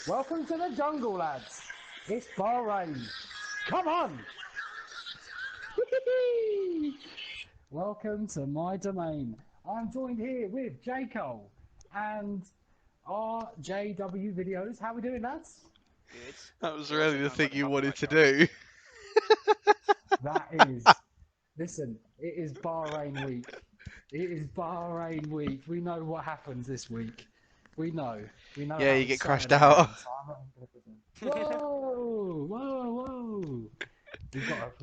Welcome to the jungle, lads. It's Bahrain. Come on. Welcome to my domain. I'm joined here with J. Cole and our JW videos. How we doing, lads? Good. That was You really also the sound thing like a you wanted copyright to job. do. That is. Listen, it is Bahrain week. It is Bahrain week. We know what happens this week. We know. We know Yeah, how you get excited crashed I out. am. So I'm not whoa, whoa, whoa! We've got.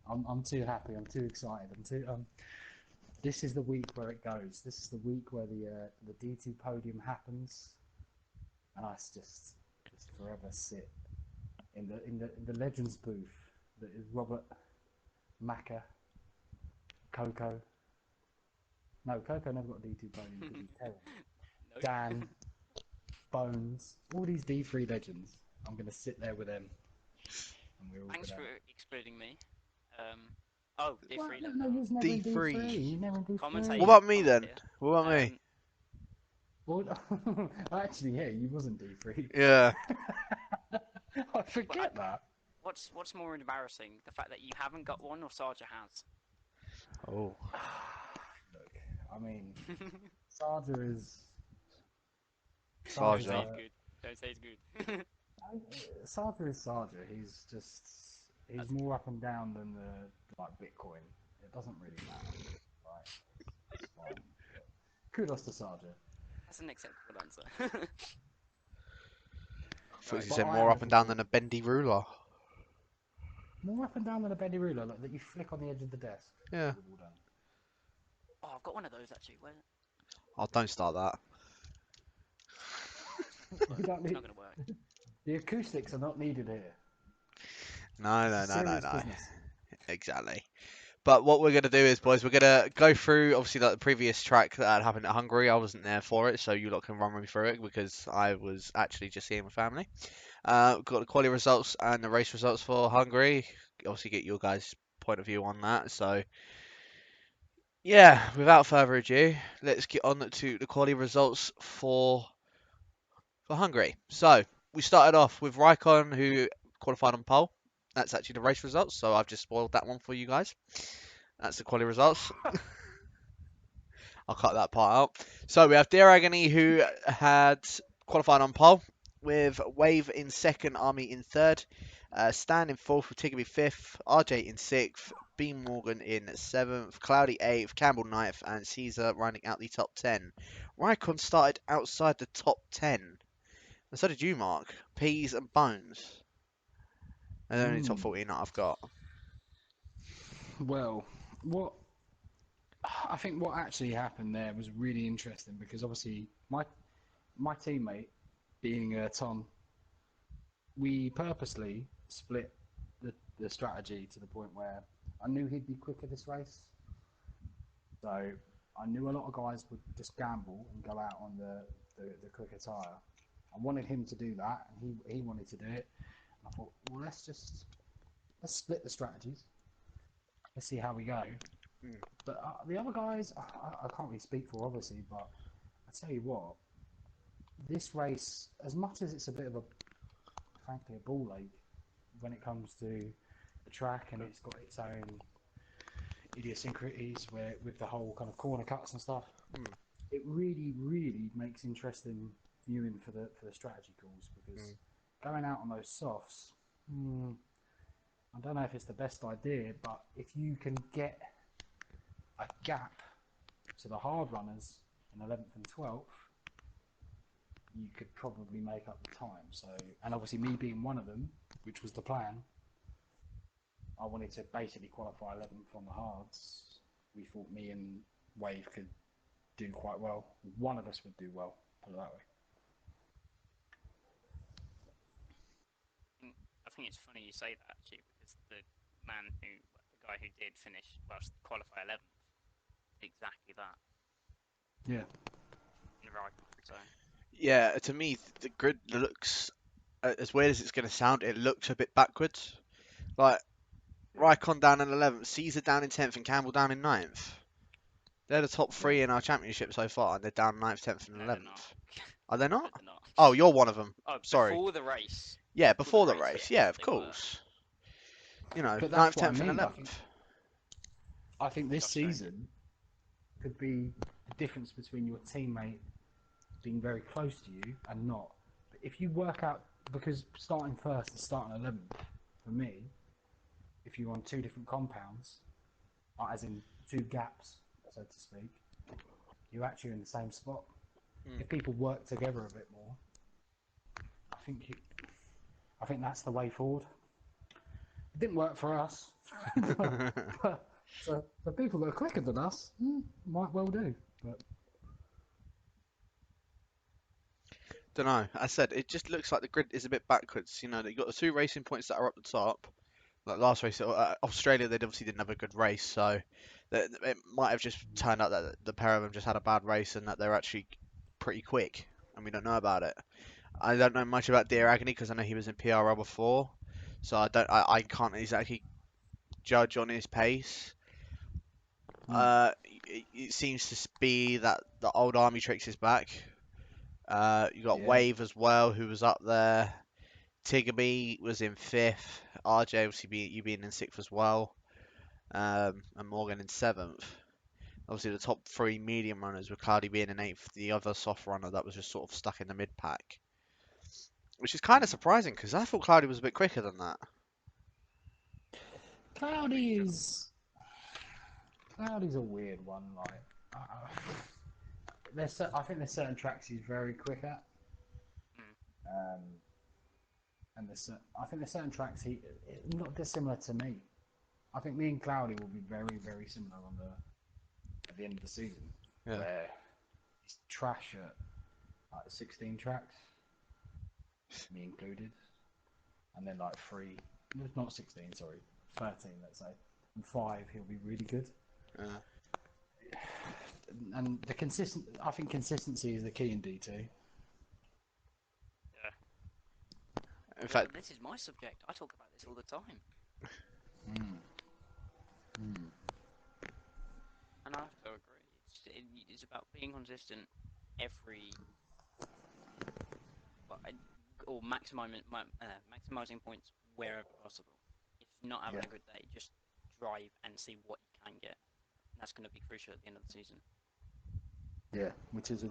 I'm too happy. I'm too excited. I'm too. This is the week where it goes. This is the week where the D2 podium happens, and I just forever sit in the legends booth that is Robert, Macca, Coco. No, Coco never got a D2 podium because he's terrible. No. Dan, Bones, all these D3 legends. I'm gonna sit there with them, and we're all Thanks gonna. for excluding me. Oh, Well, D3 no, you was never in D3. D3. You never in D3. What Commentating. about me then? Commentator. What about me? Well, actually, yeah, you wasn't D3. Yeah. I forget that. What's more embarrassing, the fact that you haven't got one or Sarja has? Oh. Look, I mean, Sarja is. Don't say Sarja. it's good. Don't say it's good. Sarja is Sarja. He's more up and down than the like Bitcoin. It doesn't really matter. Right? It's fine. But kudos to Sarja. That's an acceptable answer. I thought you But said I more am up and looking down forward than a to this. bendy ruler. More up and down than a bendy ruler, like that you flick on the edge of the desk. Yeah. We've all done. Oh, I've got one of those actually. Where? Oh, don't start that. We don't It's need, not gonna work. the acoustics are not needed here. No, This is serious business. Exactly. But what we're going to do is, boys, we're going to go through, obviously, like the previous track that had happened at Hungary. I wasn't there for it, so you lot can run me through it because I was actually just seeing my family. We've got the quality results and the race results for Hungary. Obviously, get your guys' point of view on that. So, yeah, without further ado, let's get on to the quality results for Hungary. So, we started off with Raikkonen, who qualified on pole. That's actually the race results, so I've just spoiled that one for you guys. That's the quality results. I'll cut that part out. So we have Dear Agony, who had qualified on pole, with Wave in second, Army in third, Stan in fourth, with Tigby fifth, RJ in sixth, B Morgan in seventh, Cloudy eighth, Campbell ninth, and Caesar rounding out the top 10. Raikkonen started outside the top 10. And so did you, Mark. Peas and Bones. They're the only top 14 that I've got. Well, what I think what actually happened there was really interesting because obviously my teammate, being Tom, we purposely split the strategy to the point where I knew he'd be quicker this race. So I knew a lot of guys would just gamble and go out on the quicker tyre. I wanted him to do that, and he wanted to do it. And I thought, well, let's split the strategies. Let's see how we go. Mm. But the other guys, I can't really speak for, obviously, but I tell you what, this race, as much as it's a bit of frankly, a ball ache when it comes to the track, and it's got its own idiosyncrasies with the whole kind of corner cuts and stuff. Mm. It really, really makes interesting viewing for the strategy calls because going out on those softs, I don't know if it's the best idea, but if you can get a gap to the hard runners in 11th and 12th, you could probably make up the time. So, and obviously me being one of them, which was the plan, I wanted to basically qualify 11th on the hards. We thought me and Wave could do quite well. One of us would do well, put it that way. I think it's funny you say that actually because the guy who did finish, well, qualify 11th, exactly that. Yeah. Right. So. Yeah, to me, the grid looks, as weird as it's going to sound, it looks a bit backwards. Like, Raikkonen down in 11th, Caesar down in 10th, and Campbell down in 9th. They're the top three in our championship so far, and they're down 9th, 10th, and No, they're 11th. not. Are they not? No, they're not. Oh, you're one of them. Oh, Sorry. before the race. Yeah, Before before the race, race. yes, Yeah, of they were. course. You know, But that's 9th, what I 10th, and mean. 11th. I think this Josh Stone. season could be the difference between your teammate being very close to you and not. But if you work out, because starting first and starting 11th, for me, if you're on two different compounds, as in two gaps, so to speak, you're actually in the same spot. If people work together a bit more, I think that's the way forward. It didn't work for us, but for people that are quicker than us, might well do. But Don't know. I said it just looks like the grid is a bit backwards. You know, you've got the 2 racing points that are up the top. Like last race, Australia, they obviously didn't have a good race, so it might have just turned out that the pair of them just had a bad race and that they're actually pretty quick, and we don't know about it. I don't know much about Dear Agony because I know he was in PRL before, so I can't exactly judge on his pace. It seems to be that the old Army Tricks is back. You got yeah, Wave as well, who was up there. Tiggerby was in 5th. RJ obviously you being in 6th as well. And Morgan in 7th. Obviously the top 3 medium runners with Cloudy being in 8th. The other soft runner that was just sort of stuck in the mid pack. Which is kind of surprising because I thought Cloudy was a bit quicker than that. Cloudy's a weird one. Like, I think there's certain tracks he's very quick at, and I think there's certain tracks not dissimilar to me. I think me and Cloudy will be very, very similar at the end of the season, where he's trash at like 16 tracks, me included, and then like 3, not 16, sorry, 13, let's say, and 5 he'll be really good. And I think consistency is the key in D2. Yeah. In fact, this is my subject. I talk about this all the time. And I have to agree. It's about being consistent every, or maximizing points wherever possible. If you're not having a good day, just drive and see what you can get. That's going to be crucial at the end of the season. Yeah, which is a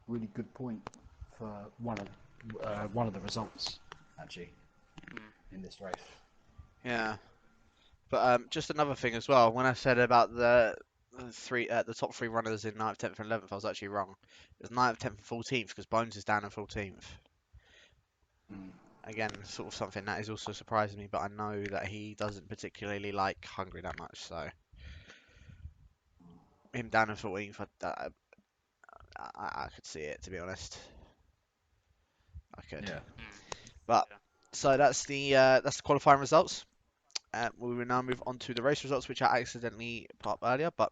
really good point for one of the results actually in this race. Yeah, but just another thing as well. When I said about the top 3 runners in 9th, 10th, and 11th, I was actually wrong. It was 9th, 10th, and 14th because Bones is down in 14th. Again, sort of something that is also surprising me, but I know that he doesn't particularly like Hungary that much, so him down in 14th, I could see it, to be honest. I could. Yeah. But so that's the qualifying results. We will now move on to the race results, which I accidentally put up earlier, but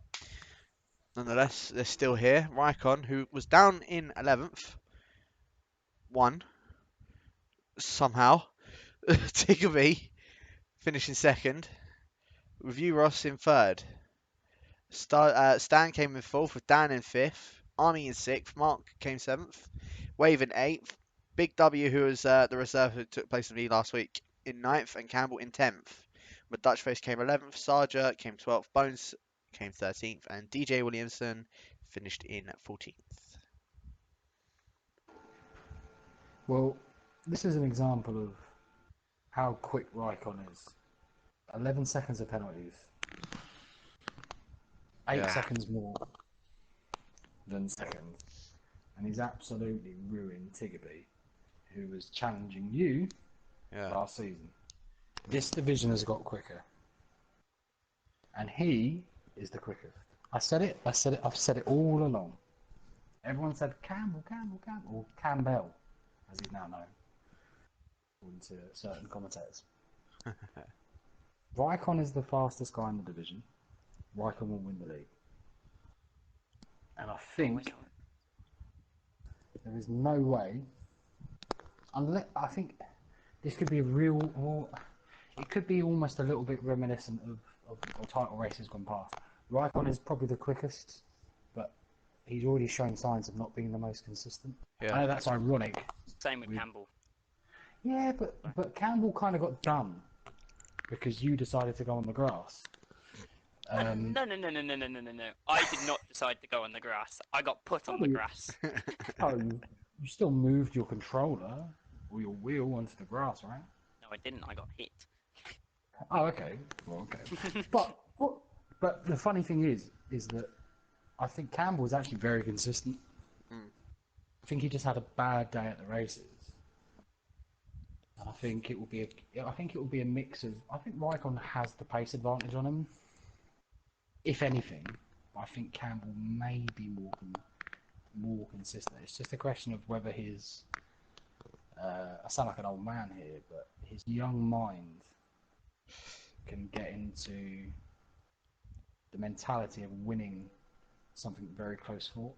nonetheless, they're still here. Raikkonen, who was down in 11th, won somehow. Tiggerby finishing second, with you, Ross, in third. Stan came in 4th, with Dan in 5th, Army in 6th, Mark came 7th, Wave in 8th, Big W, who was the reserve who took place of me last week, in 9th, and Campbell in 10th. But Dutchface came 11th, Sarja came 12th, Bones came 13th, and DJ Williamson finished in 14th. Well, this is an example of how quick Raikkonen is. 11 seconds of penalties. 8 seconds more than second. And he's absolutely ruined Tiggerby, who was challenging you last season. This division has got quicker. And he is the quickest. I've said it all along. Everyone said Campbell, or Campbell, as he's now known, according to certain commentators. Raikkonen is the fastest guy in the division. Raikkonen will win the league. And I think there is no way, unless I think this could be a real, it could be almost a little bit reminiscent of title races gone past. Raikkonen is probably the quickest, but he's already shown signs of not being the most consistent. Yeah. I know that's ironic. Same with Campbell. Yeah, but Campbell kind of got done because you decided to go on the grass. No. I did not decide to go on the grass. I got put on the grass. Oh, you still moved your controller or your wheel onto the grass, right? No, I didn't. I got hit. Oh, okay. Well, okay. But the funny thing is that I think Campbell was actually very consistent. Mm. I think he just had a bad day at the races. And I think it will be a mix of. I think Raikkonen has the pace advantage on him, if anything. I think Campbell may be more consistent. It's just a question of whether his. I sound like an old man here, but his young mind can get into the mentality of winning something very close fought.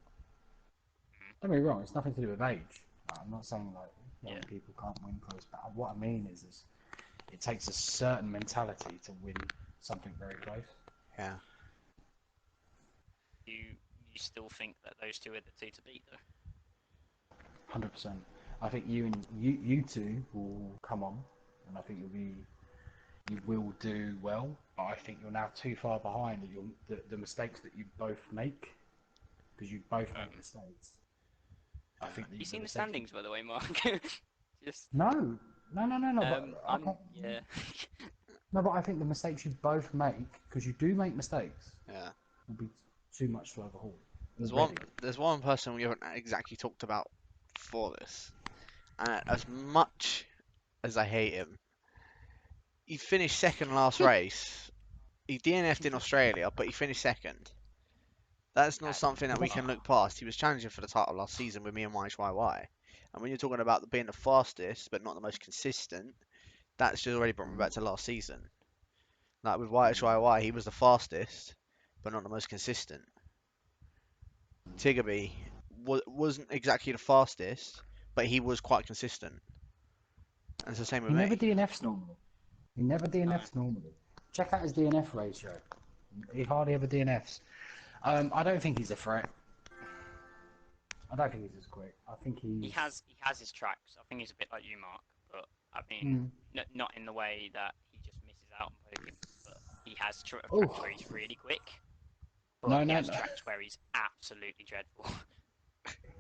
Don't get me wrong; it's nothing to do with age. I'm not saying like young people can't win close, but what I mean is it takes a certain mentality to win something very close. Yeah. You still think that those two are the two to beat, though? 100%. I think you two will come on, and I think you will do well. But I think you're now too far behind the mistakes that you both make, because you both make mistakes. I think You seen the standings, by the way, Mark? Just No. yeah. No, but I think the mistakes you both make, because you do make mistakes, Yeah. will be too much to overhaul. There's one person we haven't exactly talked about for this, and as much as I hate him, he finished second last race. He DNF'd in Australia, but he finished second. That's not something that we can look past. He was challenging for the title last season with me and YHYY. And when you're talking about being the fastest, but not the most consistent, that's just already brought me back to last season. Like with YHYY, he was the fastest, but not the most consistent. Tiggerby wasn't exactly the fastest, but he was quite consistent. And it's the same with He me. never DNFs normally. He never DNFs normally. Check out his DNF ratio. He hardly ever DNFs. I don't think he's a threat. I don't think he's as quick. I think He has his tracks. I think he's a bit like you, Mark. But I mean, not in the way that he just misses out on podiums. But he has tracks where he's really quick. But he has tracks where he's absolutely dreadful.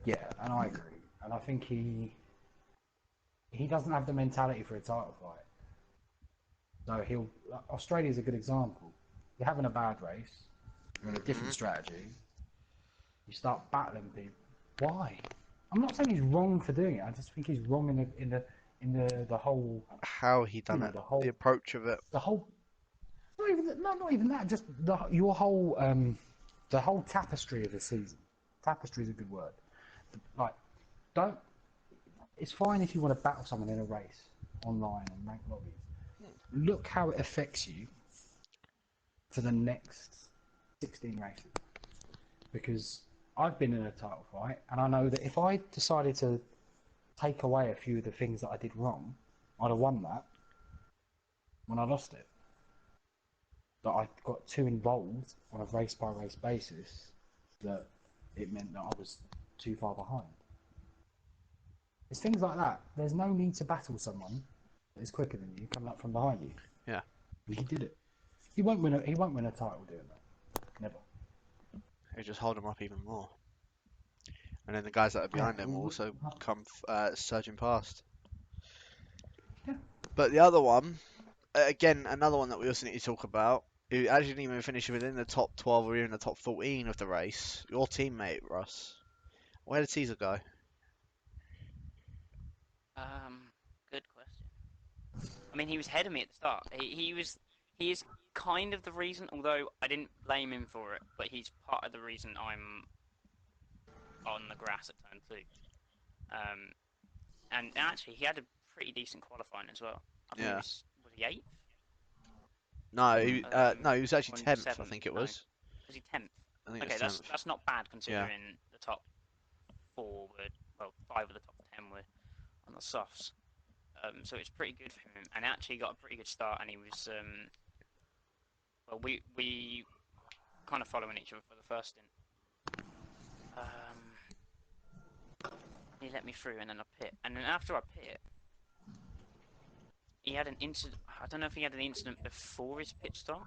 Yeah, and I agree. And I think he doesn't have the mentality for a title fight. So Australia's a good example. You're having a bad race with a different strategy. You start battling people. Why? I'm not saying he's wrong for doing it. I just think he's wrong in the whole. How he done it, the approach of it. The whole. Not even that. Just your whole the whole tapestry of the season. Tapestry is a good word. Like, don't. It's fine if you want to battle someone in a race online and rank lobbies. Look how it affects you for the next 16 races. Because I've been in a title fight, and I know that if I decided to take away a few of the things that I did wrong, I'd have won that when I lost it. But I got too involved on a race by race basis that it meant that I was too far behind. It's things like that. There's no need to battle someone that is quicker than you coming up from behind you. Yeah. And he did it. He won't win a title doing that. Never. He just hold him up even more. And then the guys that are behind him will also come surging past. Yeah. But the other one, again, another one that we also need to talk about, who actually didn't even finish within the top 12 or even the top 14 of the race, your teammate, Russ. Where did Caesar go? Good question. I mean, he was ahead of me at the start. He is kind of the reason, although I didn't blame him for it, but he's part of the reason I'm on the grass at turn 2. And actually, he had a pretty decent qualifying as well. I think was he 8th? No, he was actually 10th, 7th? I think it No. was. Was he 10th? I think Okay, it was 10th. that's not bad considering the top 4 were, well, 5 of the top 10 were on the softs. So it's pretty good for him, and actually got a pretty good start. And he was, well, we kind of following each other for the first stint. let me through, and then I pit. And then after I pit, he had an incident. I don't know if he had an incident before his pit stop.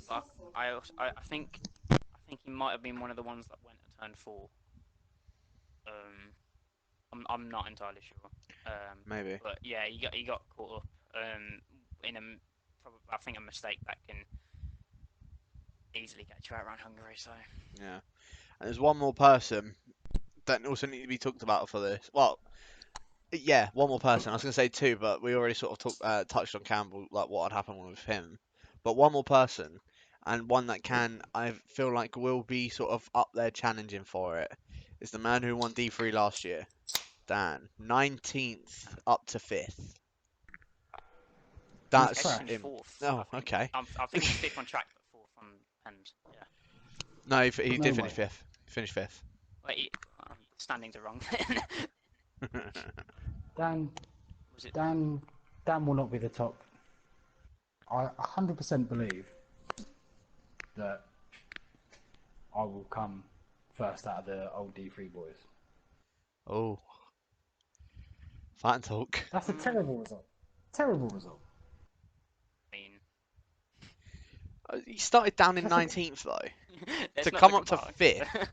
But I think he might have been one of the ones that went to turn 4. I'm not entirely sure. Maybe. But yeah, he got caught up in probably I think a mistake that can easily get you out around Hungary. So Yeah. And there's one more person that also need to be talked about for this. Well, yeah, one more person. I was going to say 2, but we already sort of touched on Campbell, like what had happened with him. But one more person, and one that I feel like will be sort of up there challenging for it, is the man who won D3 last year, Dan. 19th up to 5th. he's That's actually trash. him. 4th. Oh, I think. okay. I think he's 5th on track, but 4th on pens. Yeah. No, he No did finish way. 5th. Finished 5th. Wait, standings are wrong. Dan, Was it? Dan, Dan will not be the top. I 100% believe that I will come first out of the old D3 boys. Oh, fight and talk. That's a terrible result. Terrible result. I mean, He started down in Let's look, 19th though. let's To not come look up to at 5th.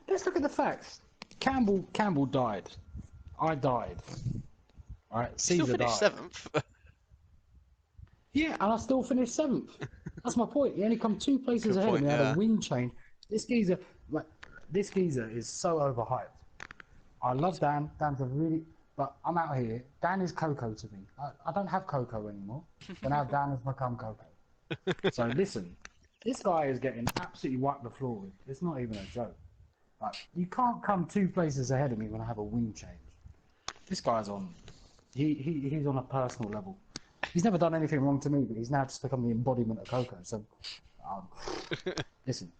let's look at the facts. Campbell died. I died. All right, Still Caesar finished died. 7th. Yeah, and I still finished 7th. That's my point. He only come 2 places Good ahead of point, me. I had yeah. a win chain. This geezer, like, this geezer is so overhyped. I love Dan. Dan's a really, but I'm out here. Dan is Coco to me. I don't have Coco anymore. So now Dan has become Coco. So listen, this guy is getting absolutely wiped the floor with. It's not even a joke. Like, you can't come 2 places ahead of me when I have a win change. This guy's on. He's on a personal level. He's never done anything wrong to me, but he's now just become the embodiment of Coco. So, listen,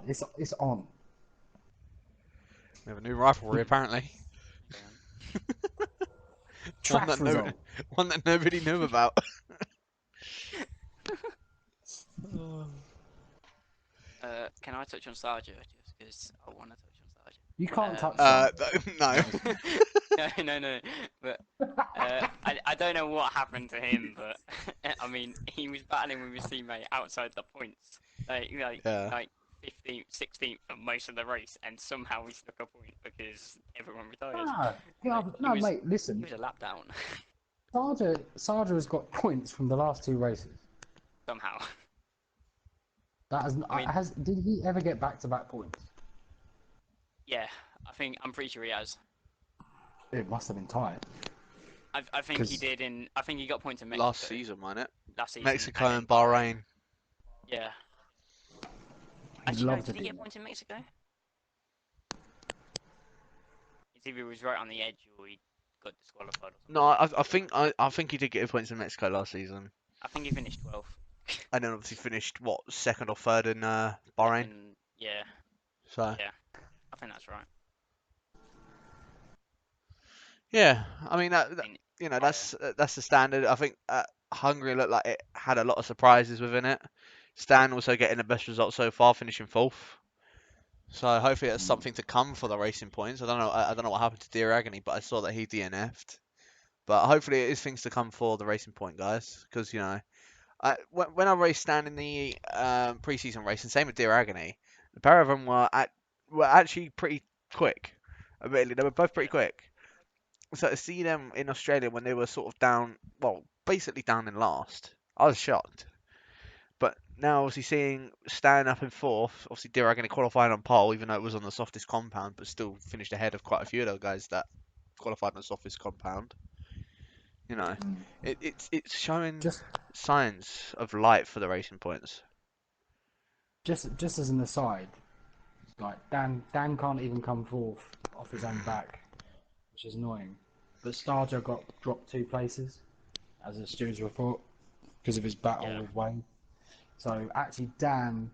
it's on. We have a new rivalry apparently. One Trash that result. one that nobody knew about. Can I touch on Sarja just because I want to touch on Sarja? You can't touch Sarge. No. No. But I don't know what happened to him, but I mean, he was battling with his teammate outside the points, Yeah. like 15th, 16th for most of the race, and somehow he stuck a point because everyone retired. No, mate, He listen. was a lap down Sarge has got points from the last 2 races. somehow. I mean, Did he ever get back-to-back points? yeah, I'm pretty sure he has. It must have been tight. I think he did I think he got points in Mexico Last season, wasn't it? last season. Mexico then and Bahrain. Yeah. He Actually, no, loved did he it. get points in Mexico? It's either he was right on the edge or he got disqualified or something. No, I think he did get his points in Mexico last season. I think he finished 12th. And then obviously finished what, 2nd or 3rd in Bahrain. Yeah, So yeah, I think that's right. yeah, I mean I mean, that's the standard. I think Hungary looked like it had a lot of surprises within it. Stan also getting the best result so far, finishing 4th. So hopefully there's something to come for the racing points. I don't know. I don't know what happened to D2unken, but I saw that he DNF'd. But hopefully it is things to come for the racing point guys, because when I raced Stan in the pre-season race, and same with D2unken, the pair of them were actually pretty quick. Admittedly, they were both pretty quick. So to see them in Australia when they were sort of down, well, basically down in last, I was shocked. But now, obviously, seeing Stan up in 4th, obviously, Dirac going to qualify on pole, even though it was on the softest compound, but still finished ahead of quite a few of those guys that qualified on the softest compound. It's showing Just signs of light for the racing points. just as an aside, like Dan can't even come 4th off his own back, which is annoying. But Starjo got dropped 2 places, as a steward's report, because of his battle with Wayne. So actually, Dan,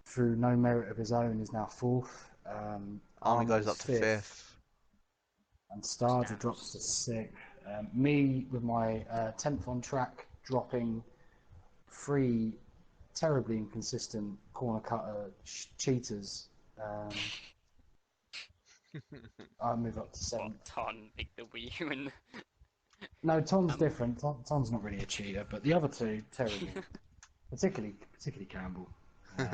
through no merit of his own, is now 4th. Army goes up to 5th. And Starjo drops to 6th. Me with my 10th on track, dropping 3 terribly inconsistent corner cutter cheaters I move up to 7th. Ton, Victor Wii, and No, Tom's different. Tom's not really a cheater, but the other two terrible. particularly Campbell. But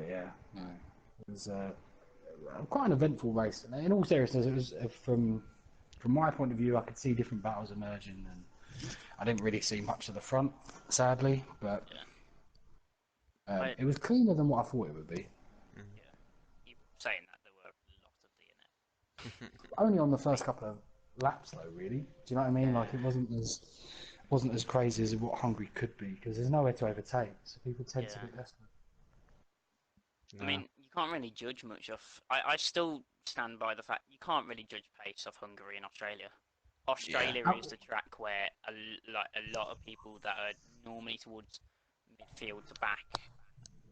yeah, no, it was quite an eventful race. And in all seriousness, it was from my point of view, I could see different battles emerging, and I didn't really see much of the front, sadly. But it was cleaner than what I thought it would be. yeah, you saying that there were a lot of D in it. Only on the first couple of laps, though. Really, do you know what I mean? Like it wasn't as crazy as what Hungary could be because there's nowhere to overtake, so people tend to be less. I mean, you can't really judge much off. I still stand by the fact you can't really judge pace off Hungary and Australia. Australia is the track where a lot of people that are normally towards midfield to back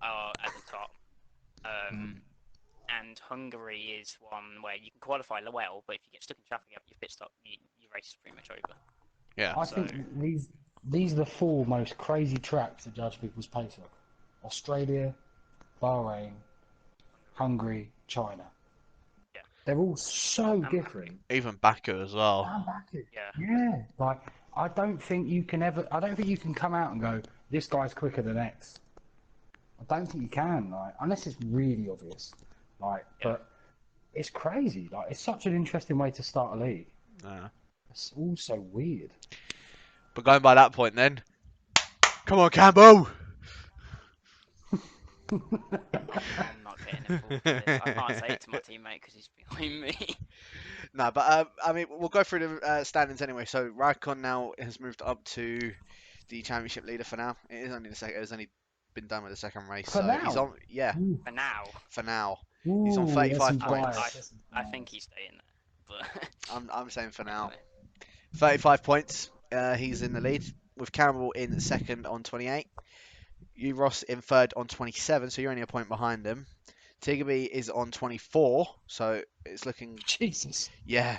are at the top. And Hungary is one where you can qualify well, but if you get stuck in traffic after your pit stop, your race is pretty much over. Yeah. I think these are the 4 most crazy tracks to judge people's pace of: Australia, Bahrain, Hungary, China. Yeah. They're all so different. Even Baku as well. And Baku. Yeah. Yeah. Like I don't think you can come out and go, this guy's quicker than X. I don't think you can, like, unless it's really obvious. Like, but it's crazy. Like, it's such an interesting way to start a league. Yeah. It's all so weird. But going by that point, then, come on, Campbell. I'm not getting involved with this. I can't say it to my teammate because he's behind me. No, but I mean, we'll go through the standings anyway. So Raikkonen now has moved up to the championship leader for now. It is only the second. It's only been done with the second race. For so now? he's on. Yeah. Ooh. For now. For now. Ooh, He's on 35 that's points. bias. I think he's staying there. But I'm saying for now. 35 points. He's in the lead with Campbell in second on 28. You Ross in third on 27, so you're only a point behind him. Tiggerby is on 24, so it's looking. Jesus. Yeah,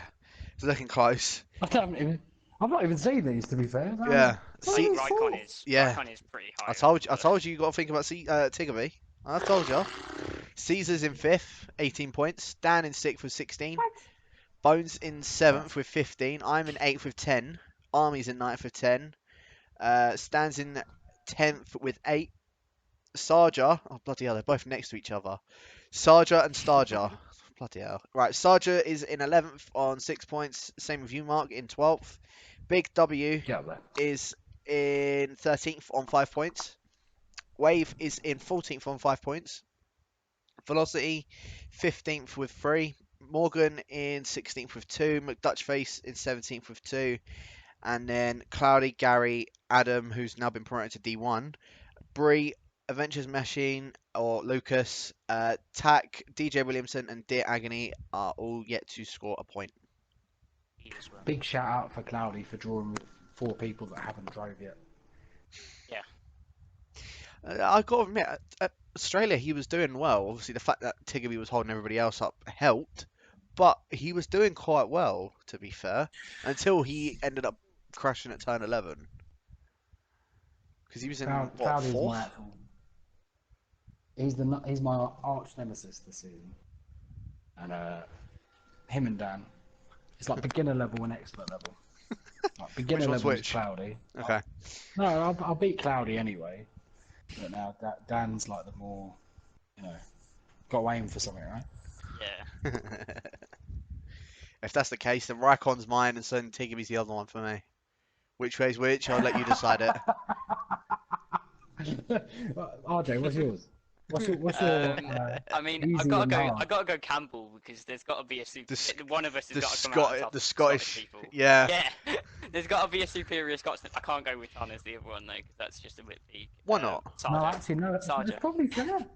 it's looking close. I've not even seen these, to be fair. No. Yeah. Raikkonen is pretty high. I told you got to think about Tiggerby. I told you. Caesar's in fifth, 18 points. Dan in sixth with 16. What? Bones in seventh with 15. I'm in eighth with 10. Army's in ninth with 10. Stan's in 10th with 8. Sarja, oh bloody hell, they're both next to each other. Sarja and Starja, bloody hell. Right, Sarja is in 11th on 6 points. Same with you, Mark, in 12th. Big W is in 13th on 5 points. Wave is in 14th on 5 points. Velocity, 15th with 3. Morgan in 16th with 2. McDutchface in 17th with 2. And then Cloudy, Gary, Adam, who's now been promoted to D1. Bree, Adventures Machine, or Lucas, Tack, DJ Williamson, and Dear Agony are all yet to score a point. Well. Big shout out for Cloudy for drawing with 4 people that haven't drove yet. Yeah. I got to admit, at Australia he was doing well. Obviously, the fact that Tiggerby was holding everybody else up helped, but he was doing quite well, to be fair, until he ended up crashing at turn 11. Because he was in Cloudy's fourth? my actual. He's my arch nemesis this season, and him and Dan, it's like beginner level and expert level. Like beginner level is Cloudy. Okay. No, I'll beat Cloudy anyway. But now Dan's like the more, got to aim for something, right? Yeah. If that's the case, then Raikon's mine and then Tiggerby's the other one for me. Which way's which? I'll let you decide it. RJ, what's yours? What's your? I mean, I gotta go Campbell because there's got to be a one of us has got to come out on top. The Scottish people. Yeah. Yeah. There's got to be a superior Scotsman. I can't go with Ton as the other one though, because that's just a bit big. Why not? No, actually, no. That's probably fair.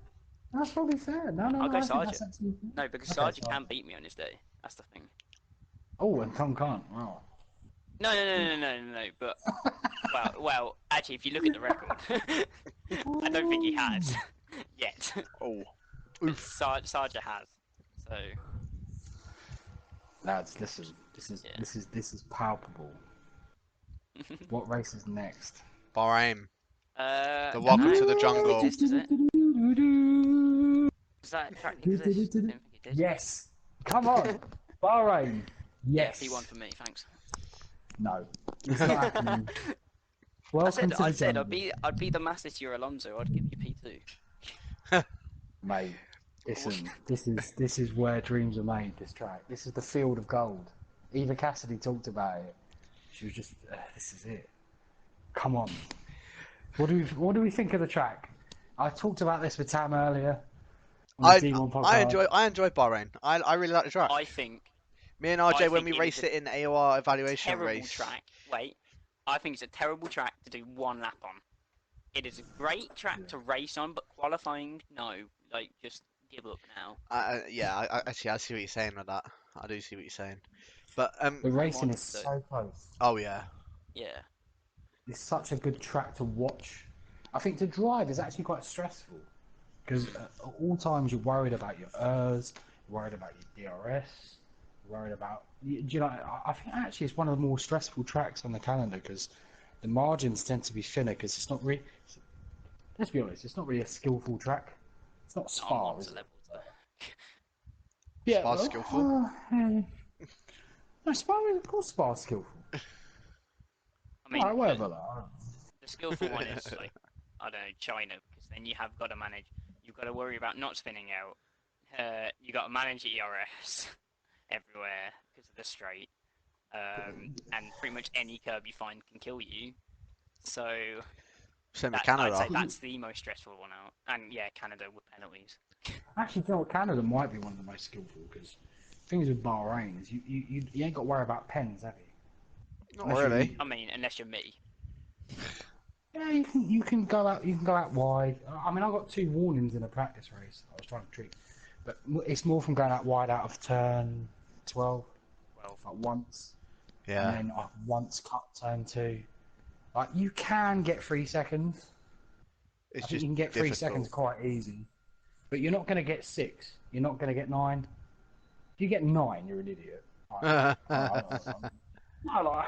That's probably fair. No. I'll go I think Sarja. that's actually fair. No, because Sarja can beat me on his day. That's the thing. Oh, and Tom can't. Wow. No. But well. Actually, if you look at the record, I don't think he has yet. Oh. Sarja has. So. Lads, listen. This is palpable. What race is next? Bahrain. The Welcome to the Jungle. Does that track exist? I didn't think it did. Yes. Come on. Bahrain. Yeah, Yes. P1 for me, thanks. No, it's not happening. Welcome to I the said jungle, I'd be the massive your Alonso. I'd give you P2. mate. Listen, this is where dreams are made. This track. This is the field of gold. Eva Cassidy talked about it. She was just, this is it. Come on. What do we think of the track? I talked about this with Tam earlier on the I D1 I podcast. enjoy Bahrain. I really like the track. I think Me and I RJ when think we it is raced a it in AOR evaluation terrible race. track. Wait, I think it's a terrible track to do one lap on. It is a great track to race on, but qualifying, no. Like, just give up now. Yeah, actually I see what you're saying with that. I do see what you're saying. But The Come racing on, is though. so close. oh yeah. Yeah. It's such a good track to watch. I think to drive is actually quite stressful because at all times you're worried about your ERS, you're worried about your DRS, you're worried about. You know, I think actually it's one of the more stressful tracks on the calendar because the margins tend to be thinner because it's not really. Let's be honest, it's not really a skillful track. It's not Not on Spa, Monza is it? levels, though. Yeah, Spar's skillful. No, Spa is of course Spa skillful. I mean, Alright, whatever. Though. the skillful one is, like, I don't know, China, because then you have got to manage. You've got to worry about not spinning out. You got to manage ERS everywhere because of the straight. And pretty much any curb you find can kill you. So Same with I'd say Canada. that's the most stressful one out. And yeah, Canada with penalties. Actually, you know what? Canada might be one of the most skillful because things with Bahrain is you ain't got to worry about pens, have you? Not Unless you're an really. idiot. I mean, unless you're me. Yeah, you can go out wide. I mean, I got 2 warnings in a practice race. I was trying to treat, but it's more from going out wide out of turn 12, Well, like once, and Yeah. then I once cut turn 2. Like you can get 3 seconds. It's I think just you can get 3 seconds difficult. quite easy, but you're not going to get 6. You're not going to get 9. If you get 9, you're an idiot. Like, no, like,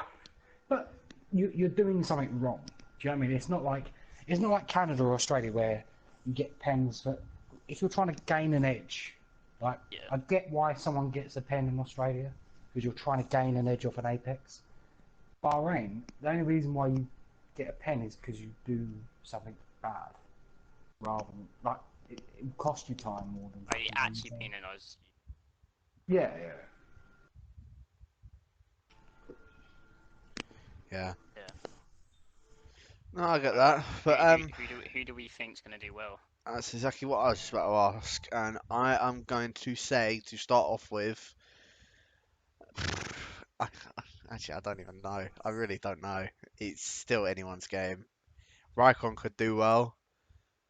but you're doing something wrong. Do you know what I mean? It's not like Canada or Australia where you get pens. But if you're trying to gain an edge, like yeah. I get why someone gets a pen in Australia because you're trying to gain an edge off an apex. Bahrain, the only reason why you get a pen is because you do something bad, rather than like it will cost you time more than. I actually penalise you. Yeah, yeah. Yeah. Yeah. No, I get that. But Who do we think's going to do well? that's exactly what I was just about to ask, and I am going to say to start off with. I, actually, I don't even know. I really don't know. It's still anyone's game. Raikkonen could do well.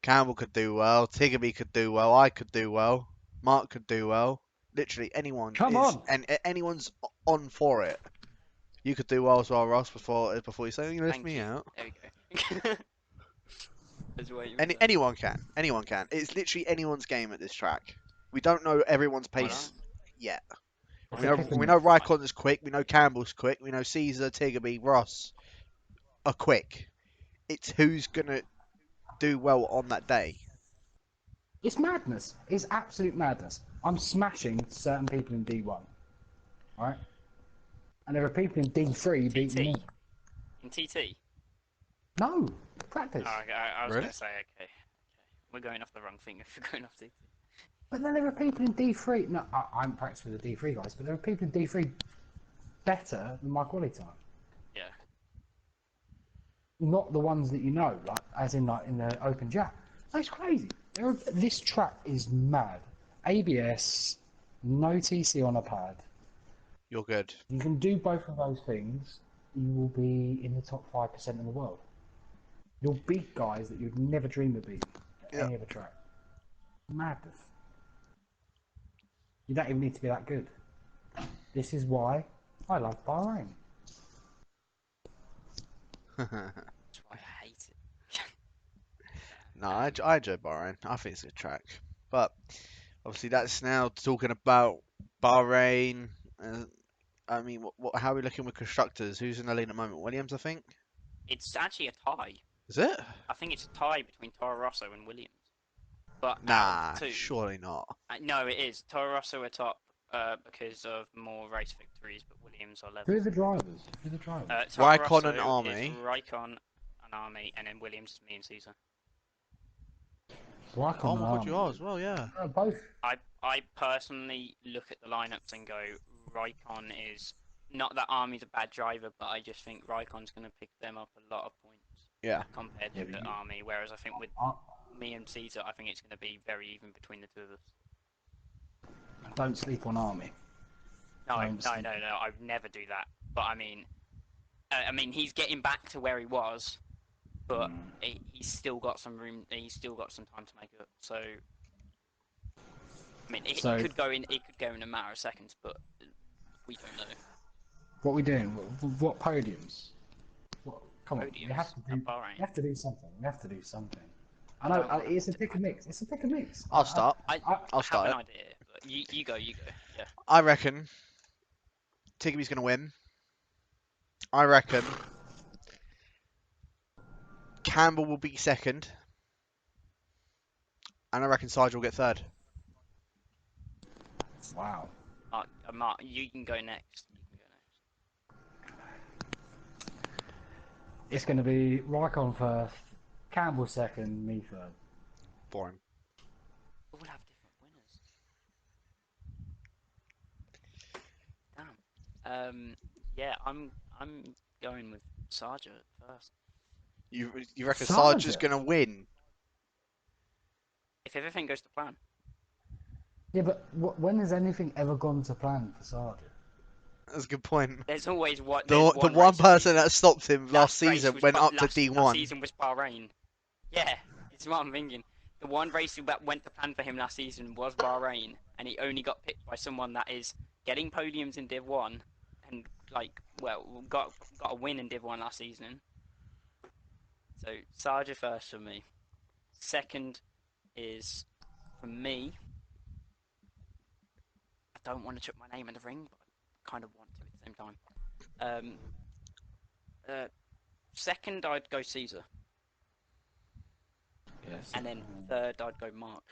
Campbell could do well. Tiggerby could do well. I could do well. Mark could do well. Literally anyone Come is, on. and anyone's on for it. You could do well as well, Ross. Before you say you lift Thank me you. out. There we go. That's what you were saying. Anyone can. Anyone can. It's literally anyone's game at this track. We don't know everyone's Why pace yet. It's We a know pick and we know mix. Raikkonen's quick. We know Campbell's quick. We know Caesar, Tiggerby, Ross are quick. It's who's gonna do well on that day. It's madness. It's absolute madness. I'm smashing certain people in D1, right? And there are people in D3 beating me. TT? In TT? No, practice. Oh, I was Really? going to say, okay. We're going off the wrong thing if we're going off TT. But then there are people in D3. No, I haven't practiced with the D3 guys, but there are people in D3 better than my quality time. Yeah. Not the ones that you know, like as in like in the open jam. That's crazy. This track is mad. ABS, no TC on a pad. You're good. You can do both of those things, you will be in the top 5% in the world. You'll beat guys that you'd never dream of beating at any other track. Madness. You don't even need to be that good. This is why I love Bahrain. That's why I hate it. No, I enjoy Bahrain. I think it's a good track. But obviously, that's now talking about Bahrain. I mean, how are we looking with constructors? Who's in the lead at the moment? Williams, I think. It's actually a tie. Is it? I think it's a tie between Toro Rosso and Williams. But Nah, out of the two, surely not. no, it is. Toro Rosso are top because of more race victories, but Williams are Who are level. the drivers? Who are the drivers? Toro Raikkonen Rosso and Army. is Raikkonen and Army, and then Williams is me and Caesar. Raikkonen Oh and my god, you are Army. as well, yeah. Both. I personally look at the lineups and go, Raikkonen is not that Army's a bad driver, but I just think Raikkonen's going to pick them up a lot of points Yeah. compared Yeah, to but the you- Army. Whereas I think with I me and Caesar, I think it's going to be very even between the two of us. don't sleep on Army. No, Don't sleep. no. I would never do that. But I mean, he's getting back to where he was, but he's still got some room. He's still got some time to make it up. So, I mean, it So- could go in. It could go in a matter of seconds, but we don't know. What are we doing? What podiums? What, come on, we Podiums have to do. at Bahrain. We have to do something. We have to do something. I know don't it's a wanna pick and mix. It's a pick and mix. I'll start. I I'll start have it. an idea, but you go. Yeah. I reckon Tigby's going to win. I reckon Campbell will be second. And I reckon Sarge will get third. Wow. Mark, you can go next. It's going to be Raikkonen first, Campbell second, me third. Boring. We'll have different winners. Damn. Yeah, I'm going with Sarge first. You reckon Sarge Sarge is going to win? If everything goes to plan. Yeah, but when has anything ever gone to plan for Sarge? That's a good point. There's always what. The one person that stopped him last season went up to D1. Last season was Bahrain. Yeah, it's what I'm thinking. The one race that went to plan for him last season was Bahrain, and he only got picked by someone that is getting podiums in Div 1 and, got a win in Div 1 last season. So, Sarge first for me. Second is, for me, I don't want to chuck my name in the ring, but I kind of want to at the same time. Second, I'd go Caesar. Yes. And then third, I'd go Mark.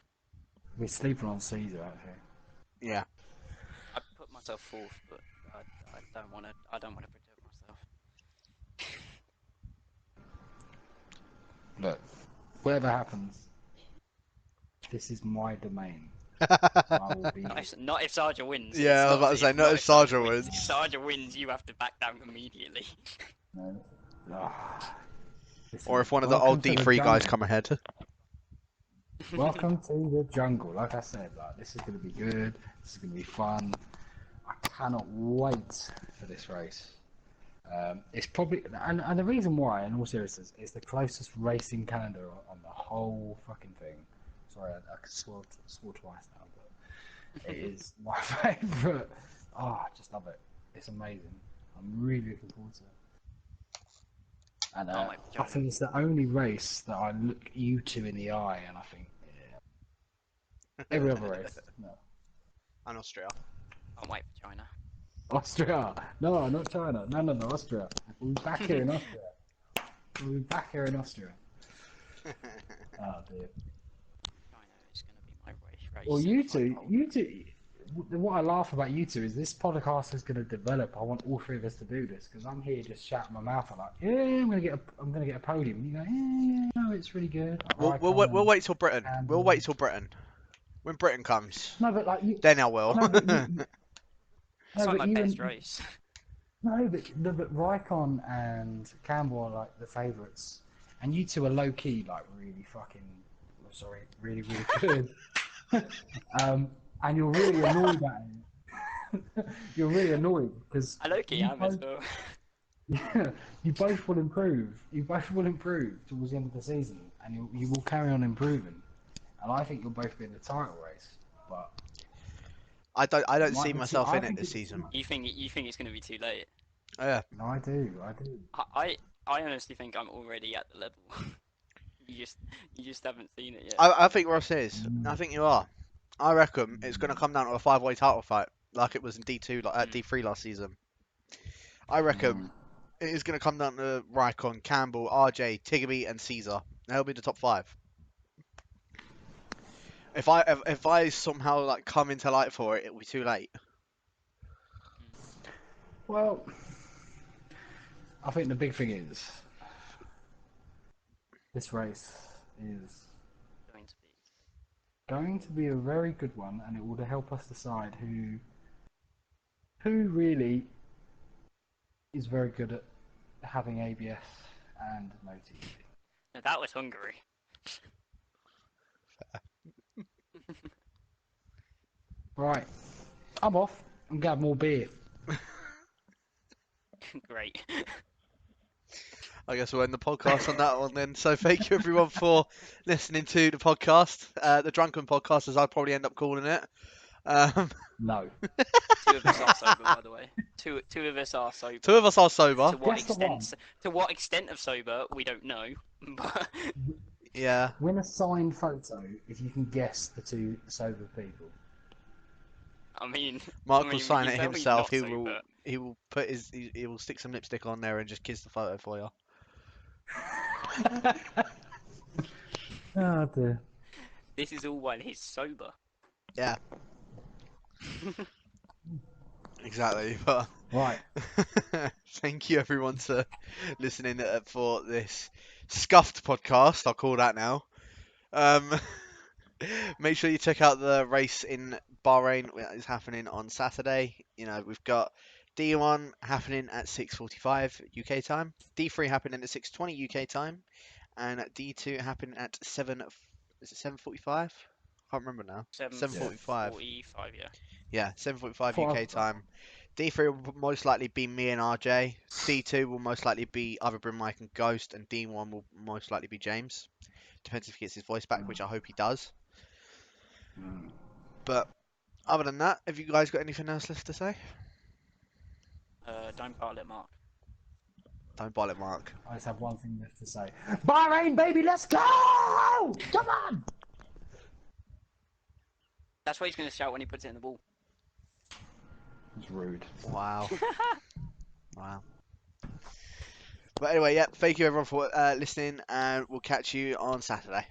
We're sleeping on Caesar out here. Yeah. I put myself fourth, but I don't want to. I don't want to protect myself. Look, whatever happens, this is my domain. I will be. Not if Sarja wins. Yeah, I was about to say, not if Sarja wins. If Sarja wins, you have to back down immediately. No. Ah. Listen, Or if one of the welcome old to the D3 guys jungle. come ahead. Welcome to the jungle. Like I said, this is going to be good. This is going to be fun. I cannot wait for this race. It's probably, and the reason why, in all seriousness, it's the closest racing calendar on the whole fucking thing. Sorry, I swore twice now, but it is my favourite. Oh, I just love it. It's amazing. I'm really looking forward to it. And I think it's the only race that I look you two in the eye and I think, yeah. Every other race, no. And Austria. Can't wait for China. Austria. No, not China. No, Austria. We'll be back here in Austria. We'll be back here in Austria. Oh dear. China is going to be my race. Well, you two. What I laugh about you two is this podcast is going to develop. I want all three of us to do this because I'm here just shouting my mouth out like, yeah, I'm going to get a podium. And you go, yeah, no, it's really good. We'll wait till Britain. We'll wait till Britain. When Britain comes, No, but like you. then I will. No, but It's like my best race. No, but Raikkonen and Campbell are like the favourites, and you two are low key, like really fucking. Sorry, really good. And you're really annoyed at him. You're really annoyed because. I low-key am as well. Yeah, you both will improve. You both will improve towards the end of the season, and you will carry on improving. And I think you'll both be in the title race, but. I don't Might see be myself too- I in it think this it's- season. You think it's going to be too late? Yeah. No, I do. I honestly think I'm already at the level. you just haven't seen it yet. I think Ross is. I think you are. I reckon it's going to come down to a 5-way title fight, like it was in D2, like at D3 last season. I reckon it is going to come down to Raikkonen, Campbell, RJ, Tigby, and Caesar. They'll be the top 5. if I somehow like come into light for it, it'll be too late. Well, I think the big thing is this race is Going to be. going to be a very good one, and it will help us decide who really is very good at having ABS and no TV. No, that was Hungary. Right, I'm off. I'm gonna have more beer. Great. I guess we'll end the podcast on that one then. So thank you everyone for listening to the podcast, the Drunken Podcast, as I'd probably end up calling it. No. 2 of us are sober, by the way. Two of us are sober. 2 of us are sober. To what Guess the one. extent? To what extent of sober, we don't know. But Yeah. Win a signed photo if you can guess the 2 sober people. I mean, Mark I will mean, sign you it tell me himself. not He will put he will stick some lipstick on there and just kiss the photo for you. Oh dear. This is all while he's sober. Yeah. Exactly. But Right. thank you everyone for listening for this scuffed podcast. I'll call that now. Make sure you check out the race in Bahrain that is happening on Saturday. You know, we've got D1 happening at 6:45 UK time, D3 happening at 6:20 UK time, and D2 happening at 7. Is it 7:45? I can't remember now. 7:45. 7:45, yeah. Yeah, 7:45 Five. UK time. D3 will most likely be me and RJ. D2 will most likely be either Brim Mike and Ghost, and D1 will most likely be James. Depends if he gets his voice back, which I hope he does. But other than that, have you guys got anything else left to say? Don't bottle it, Mark. Don't bottle it, Mark. I just have one thing left to say. Bahrain, baby, let's go! Come on! That's what he's going to shout when he puts it in the ball. It's rude. Wow. Wow. But anyway, yeah, thank you everyone for listening, and we'll catch you on Saturday.